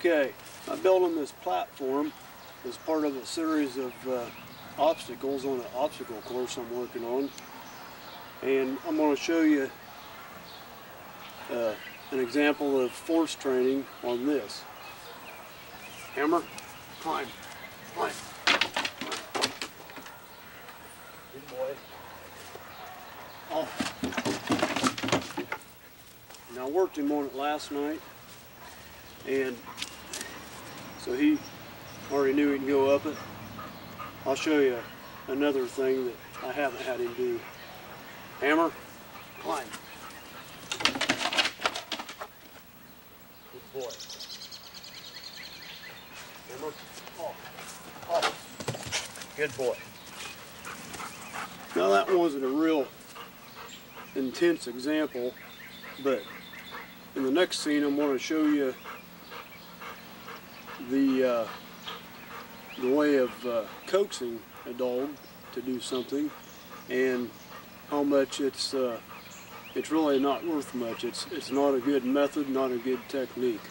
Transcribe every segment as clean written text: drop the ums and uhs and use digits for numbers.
Okay, I'm building this platform as part of a series of obstacles on an obstacle course I'm working on, and I'm going to show you an example of force training on this. Hammer, climb, climb. Good boy. Oh. And I worked him on it last night, and so he already knew he can go up it. I'll show you another thing that I haven't had him do. Hammer, climb. Good boy. Hammer, off, off. Good boy. Now that wasn't a real intense example, but in the next scene I'm going to show you the way of coaxing a dog to do something, and how much it's really not worth much. It's not a good method, not a good technique.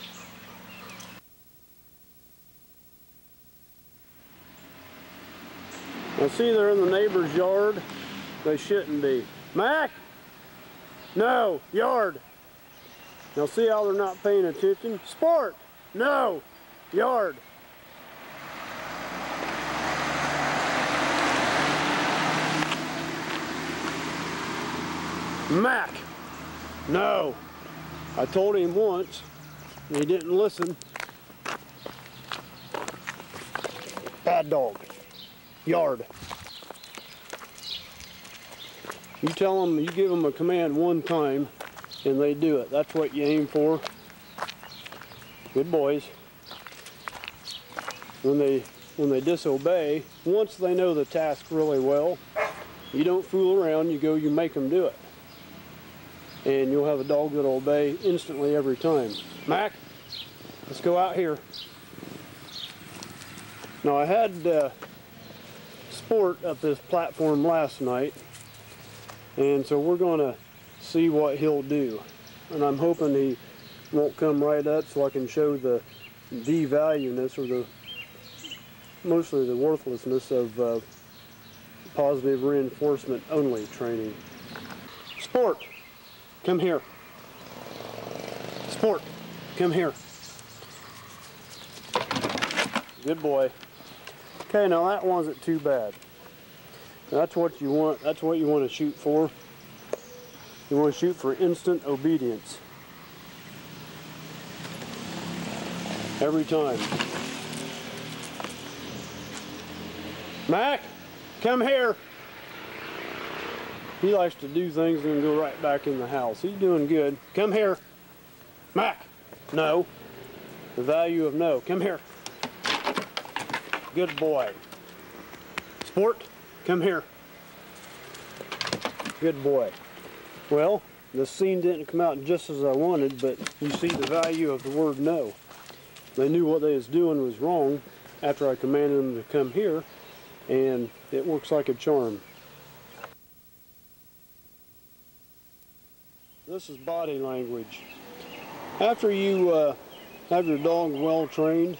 Now see, they're in the neighbor's yard. They shouldn't be. Mac! No! Yard! Now see how they're not paying attention? Sport! No! Yard! Mac! No! I told him once, and he didn't listen. Bad dog. Yard. You tell them, you give them a command one time, and they do it. That's what you aim for. Good boys. When they disobey, once they know the task really well, you don't fool around, you make them do it. And you'll have a dog that'll obey instantly every time. Mac, let's go out here. Now I had Sport up this platform last night, and so we're going to see what he'll do. And I'm hoping he won't come right up so I can show the devalueness, or mostly the worthlessness of positive reinforcement only training. Sport, come here. Sport, come here. Good boy. Okay, now that wasn't too bad. That's what you want. That's what you want to shoot for. You want to shoot for instant obedience. Every time. Mac, come here. He likes to do things and go right back in the house. He's doing good. Come here. Mac, no. The value of no. Come here. Good boy. Sport, come here. Good boy. Well, the scene didn't come out just as I wanted, but you see the value of the word no. They knew what they was doing was wrong after I commanded them to come here, and it works like a charm. This is body language. After you have your dog well trained,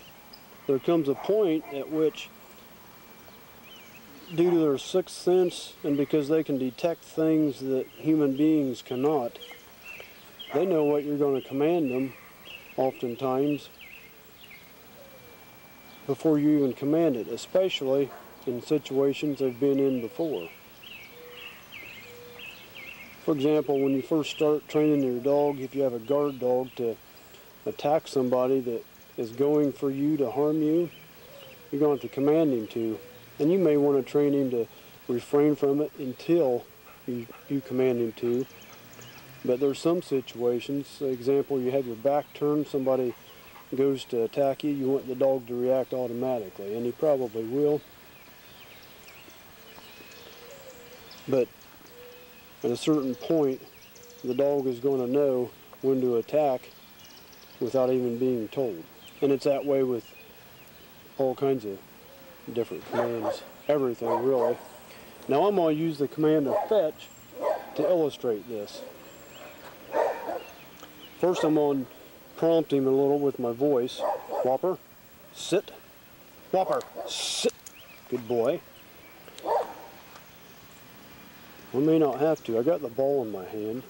there comes a point at which, due to their sixth sense and because they can detect things that human beings cannot, they know what you're going to command them oftentimes before you even command it, especially in situations they've been in before. For example, when you first start training your dog, if you have a guard dog to attack somebody that is going for you to harm you, you're going to have to command him to. And you may want to train him to refrain from it until you command him to. But there's some situations, for example, you have your back turned, somebody goes to attack you, you want the dog to react automatically, and he probably will. But at a certain point, the dog is going to know when to attack without even being told. And it's that way with all kinds of different commands, everything really. Now I'm going to use the command of fetch to illustrate this. First I'm going to prompt him a little with my voice. Whopper, sit. Whopper, sit. Good boy. I may not have to. I got the ball in my hand.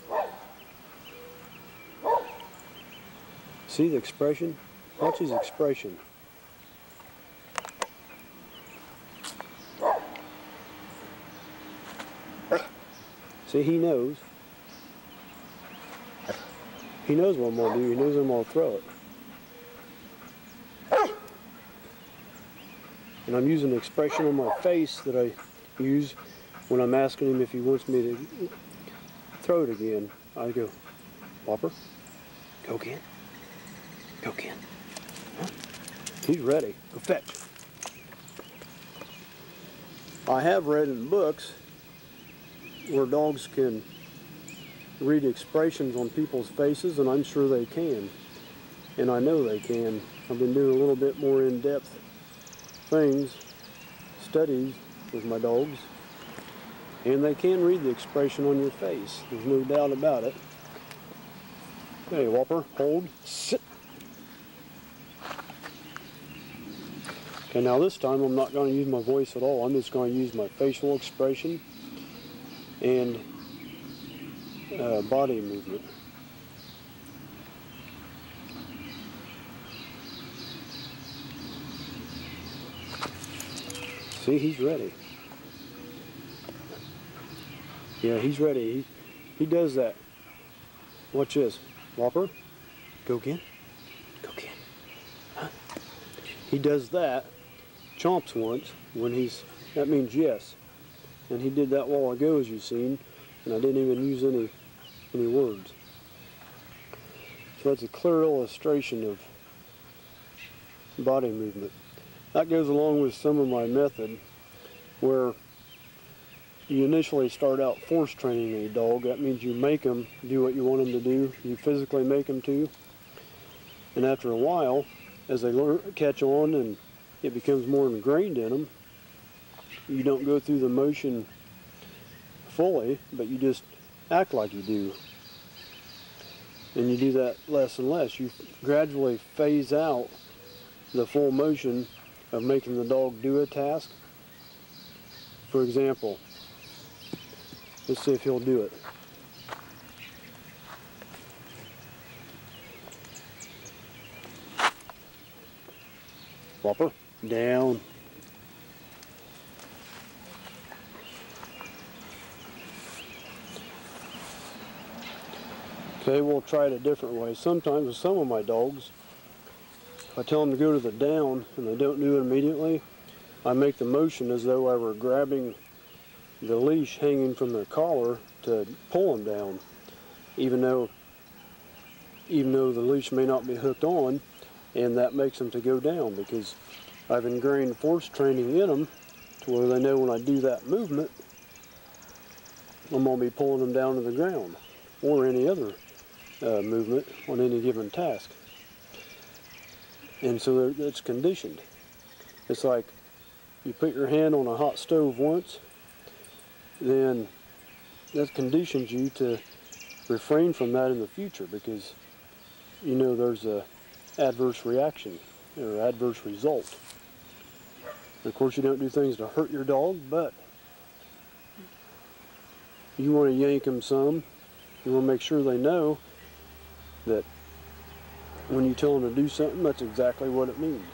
See the expression? Watch his expression. See, he knows. He knows what I'm going to do. He knows I'm going to throw it. And I'm using the expression on my face that I use when I'm asking him if he wants me to throw it again. I go, Whopper, go again. Go again. Huh? He's ready. Go fetch. I have read in books where dogs can read expressions on people's faces, and I'm sure they can. And I know they can. I've been doing a little bit more in-depth studies with my dogs, and they can read the expression on your face. There's no doubt about it. Okay, Whopper, hold, sit. Okay, now this time I'm not going to use my voice at all. I'm just going to use my facial expression and body movement. See, he's ready. Yeah, he's ready. He does that. Watch this. Whopper, go again. Go again. Huh? He does that. Chomps once when that means yes. And he did that a while ago, as you've seen, and I didn't even use any words. So that's a clear illustration of body movement. That goes along with some of my method where you initially start out force training a dog. That means you make them do what you want them to do. You physically make them to. And after a while, as they catch on and it becomes more ingrained in them, you don't go through the motion fully, but you just act like you do. And you do that less and less. You gradually phase out the full motion of making the dog do a task. For example, let's see if he'll do it. Whopper, down. Okay, we'll try it a different way. Sometimes with some of my dogs, if I tell them to go to the down and they don't do it immediately, I make the motion as though I were grabbing the leash hanging from their collar to pull them down, even though the leash may not be hooked on, and that makes them to go down because I've ingrained force training in them to where they know when I do that movement, I'm going to be pulling them down to the ground or any other movement on any given task. And so it's conditioned. It's like you put your hand on a hot stove once, then that conditions you to refrain from that in the future because you know there's a adverse reaction or adverse result. And of course you don't do things to hurt your dog, but you want to yank them some. You want to make sure they know that when you tell them to do something, that's exactly what it means.